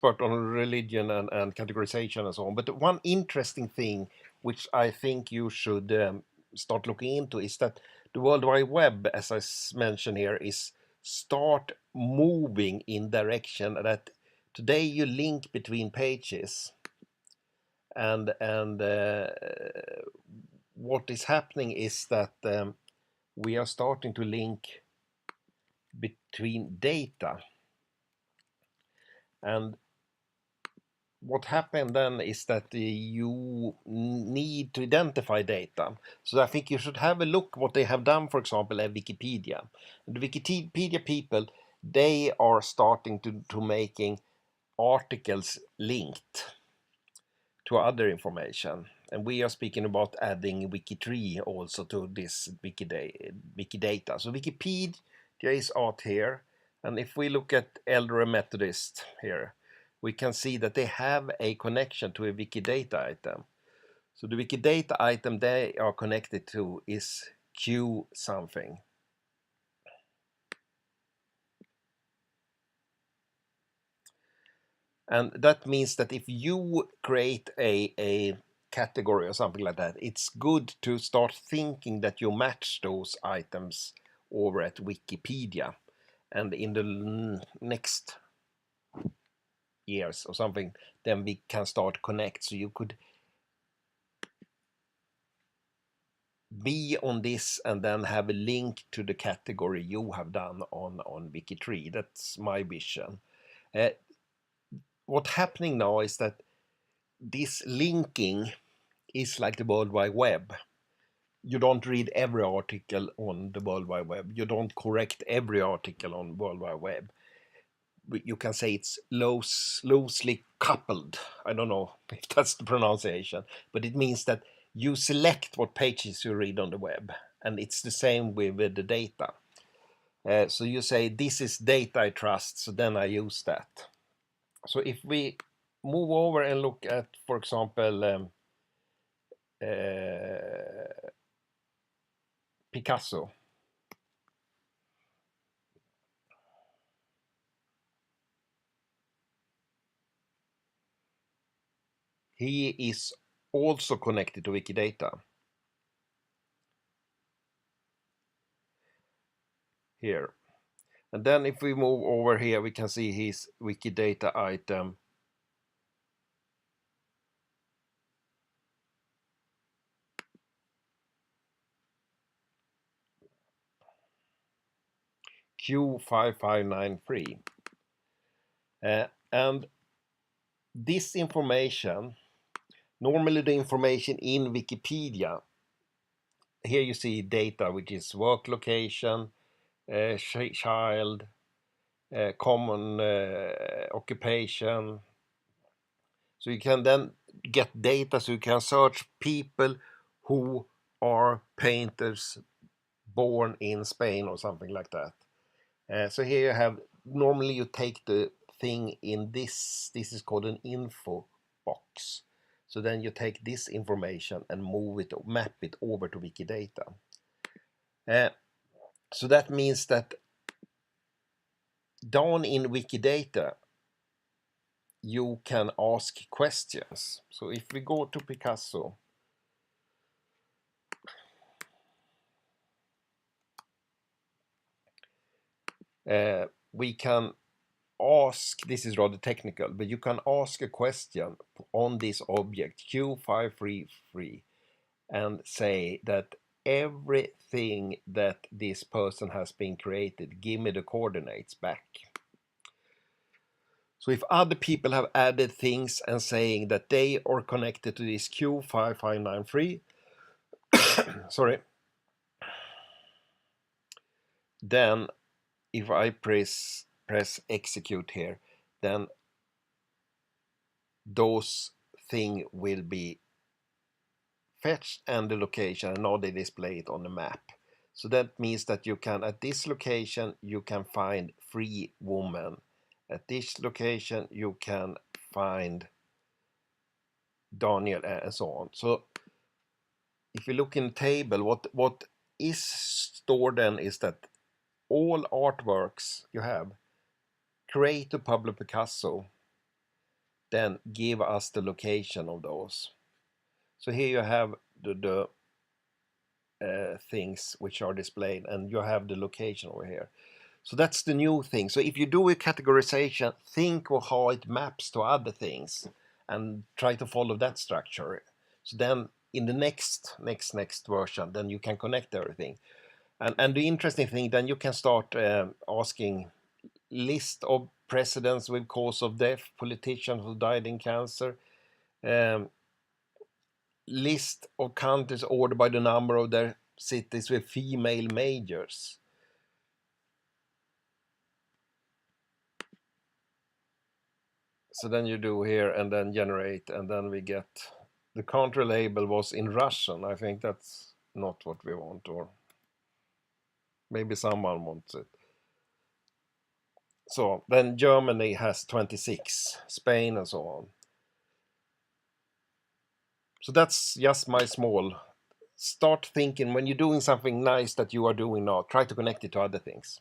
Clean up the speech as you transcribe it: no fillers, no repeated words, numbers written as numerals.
expert on religion and categorization and so on, but one interesting thing which I think you should start looking into is that the World Wide Web, as I mentioned here, is start moving in direction that today you link between pages, and what is happening is that we are starting to link between data. And what happened then is that you need to identify data. So I think you should have a look what they have done, for example, at Wikipedia. The Wikipedia people, they are starting to making articles linked to other information. And we are speaking about adding Wikitree also to this Wikidata. So Wikipedia is out here. And if we look at Elder Methodist here, we can see that they have a connection to a Wikidata item. So the Wikidata item they are connected to is Q something. And that means that if you create a category or something like that, it's good to start thinking that you match those items over at Wikipedia. And in the next years or something, then we can start connect. So you could be on this and then have a link to the category you have done on Wikitree. That's my vision. What's happening now is that this linking is like the World Wide Web. You don't read every article on the World Wide Web. You don't correct every article on World Wide Web. You can say it's loosely coupled. I don't know if that's the pronunciation, but it means that you select what pages you read on the web, and it's the same with the data. So you say, this is data I trust, so then I use that. So if we move over and look at, for example, Picasso. He is also connected to Wikidata. Here. And then if we move over here, we can see his Wikidata item. Q5593. And this information, normally the information in Wikipedia, here you see data, which is work location, child, common occupation. So you can then get data, so you can search people who are painters born in Spain or something like that. So here you have, normally you take the thing in this is called an info box. So then you take this information and move it, map it over to Wikidata. So that means that down in Wikidata, you can ask questions. So if we go to Picasso, we can ask, this is rather technical, but you can ask a question on this object Q533 and say that everything that this person has been created, give me the coordinates back. So if other people have added things and saying that they are connected to this Q5593, sorry, then if I press execute here, then those things will be fetched and the location, and now they display it on the map. So that means that you can, at this location, you can find 3 women. At this location, you can find Daniel and so on. So if you look in the table, what is stored then is that all artworks you have, created Pablo Picasso, then give us the location of those. So here you have the things which are displayed, and you have the location over here. So that's the new thing. So if you do a categorization, think of how it maps to other things and try to follow that structure. So then in the next version, then you can connect everything. And the interesting thing, then you can start asking list of presidents with cause of death, politicians who died in cancer, um, list of countries ordered by the number of their cities with female majors. So then you do here and then generate, and then we get the country label was in Russian. I think that's not what we want, or maybe someone wants it. So then Germany has 26, Spain and so on. So that's just my small. Start thinking when you're doing something nice that you are doing now, try to connect it to other things.